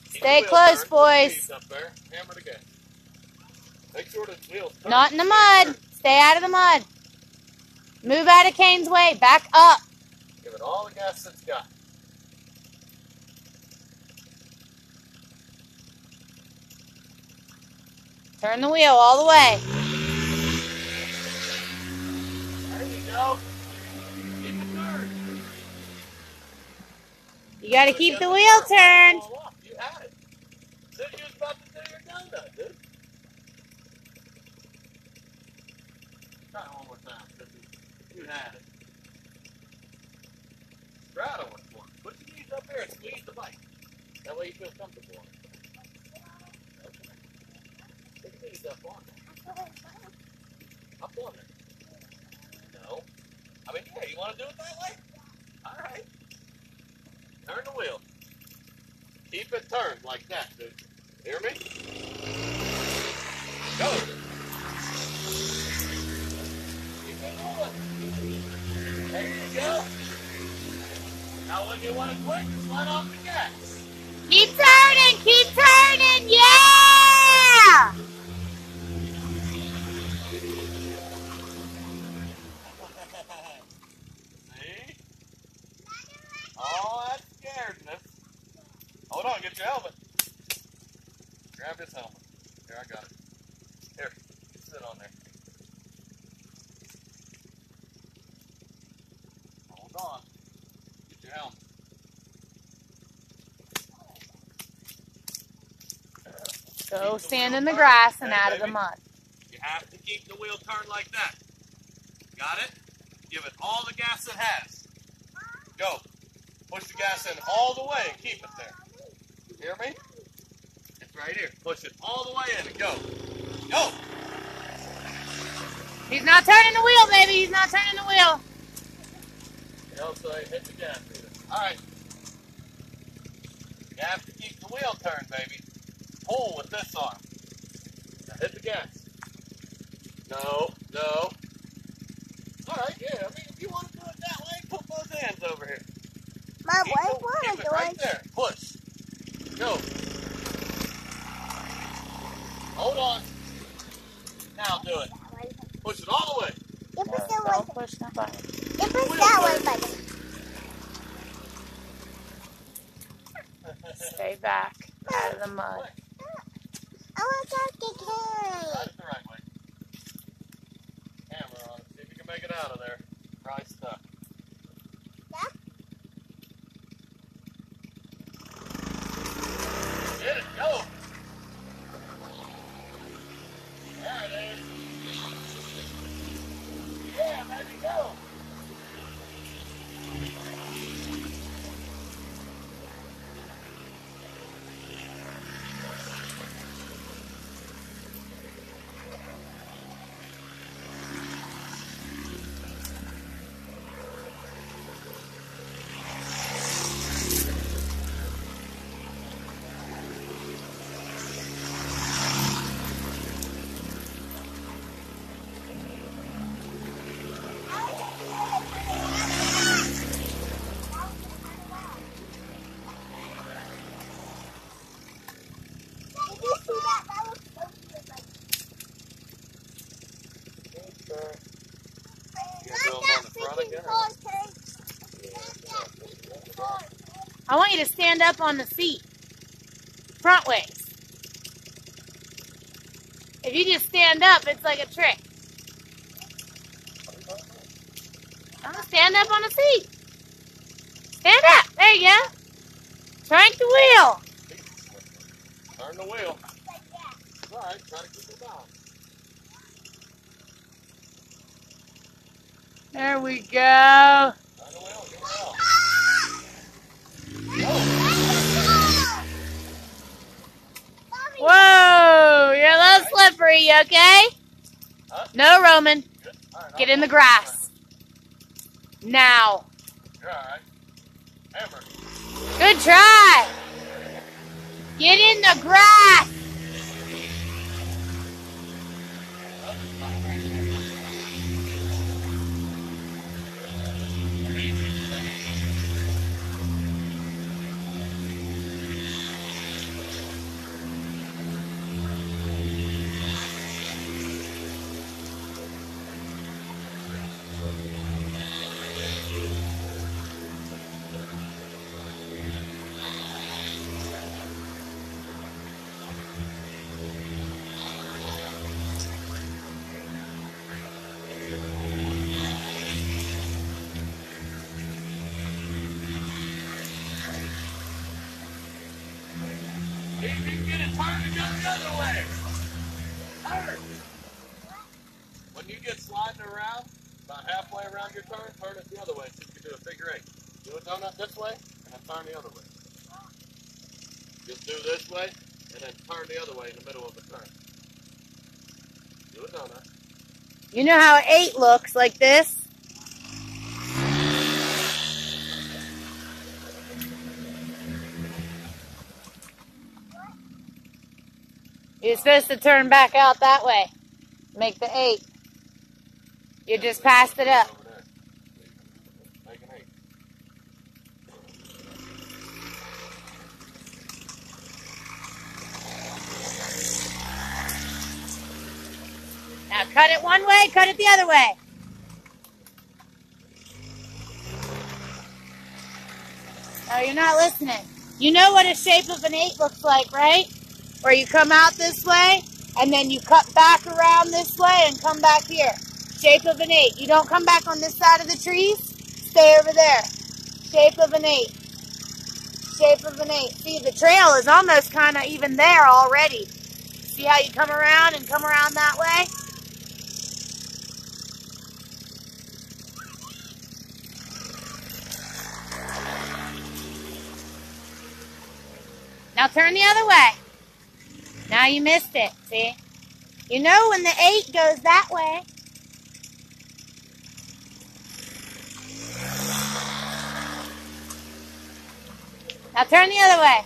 Stay close, boys. Up there. Hammer the gas. Make sure the wheels turn. Not in the mud. Stay out of the mud. Move out of Kane's way. Back up. Give it all the gas it's got. Turn the wheel all the way. There you go. Keep it turned. You got to keep the wheel turned. You had it. Said you was about to do your donut, dude. Try it one more time. You had it. Straddle it for it. Put your knees up here and squeeze the bike. That way you feel comfortable. Put your knees up on it. Up on it. No. I mean, yeah, you want to do it that way? All right. Turn the wheel. Keep it turned like that, dude. Hear me? Go. Keep it moving. There you go. Now when you want to quit, just let off the gas. Keep turning. Keep turning. Yeah! See? Oh, that's scaredness. Hold on, get your helmet. Grab this helmet. Here, I got it. Here, sit on there. Hold on. Get your helmet. Go stand in the grass and out of the mud. You have to keep the wheel turned like that. Got it? Give it all the gas it has. Go. Push the gas in all the way and keep it there. Hear me? It's right here. Push it all the way in and go. Go! He's not turning the wheel, baby. He's not turning the wheel. You also hit the gas either. Alright. You have to keep the wheel turned, baby. Pull with this arm. Now hit the gas. No, no. Alright, yeah. I mean, if you want to do it that way, put both hands over here. My Keep wife it wanted to right there. Push. Go. Hold on. Now do it. Push it all the way. If it's that Don't way, push the button. if it's that way, buddy. Stay back out of the mud. I want to get carried. Ride it the right way. Hammer on it. See if you can make it out of there. Probably stuck. Get it. Go. There it is. Yeah, baby, go. I want you to stand up on the seat, front ways. If you just stand up, it's like a trick. Stand up on the seat. Stand up. There you go. Crank the wheel. Turn the wheel. All right, try to keep it down. There we go. Turn the wheel, give it out. Whoa, you're a little slippery, you okay? Huh? No, Roman. Right, get in the grass. Now. You're all right. Hammer. Good try. Get in the grass. See if you can get it turned to go the other way. Turn. When you get sliding around, about halfway around your turn it the other way so you can do a figure eight. Do a donut this way, and then turn the other way. Just do this way, and then turn the other way in the middle of the turn. Do a donut. You know how an 8 looks like this? You're supposed to turn back out that way. Make the 8. You just passed it up. Make an 8. Now cut it one way, cut it the other way. No, you're not listening. You know what a shape of an 8 looks like, right? Where you come out this way, and then you cut back around this way and come back here. Shape of an 8. You don't come back on this side of the trees. Stay over there. Shape of an 8. Shape of an 8. See, the trail is almost kind of even there already. See how you come around and come around that way? Now turn the other way. Now you missed it, see? You know when the 8 goes that way. Now turn the other way.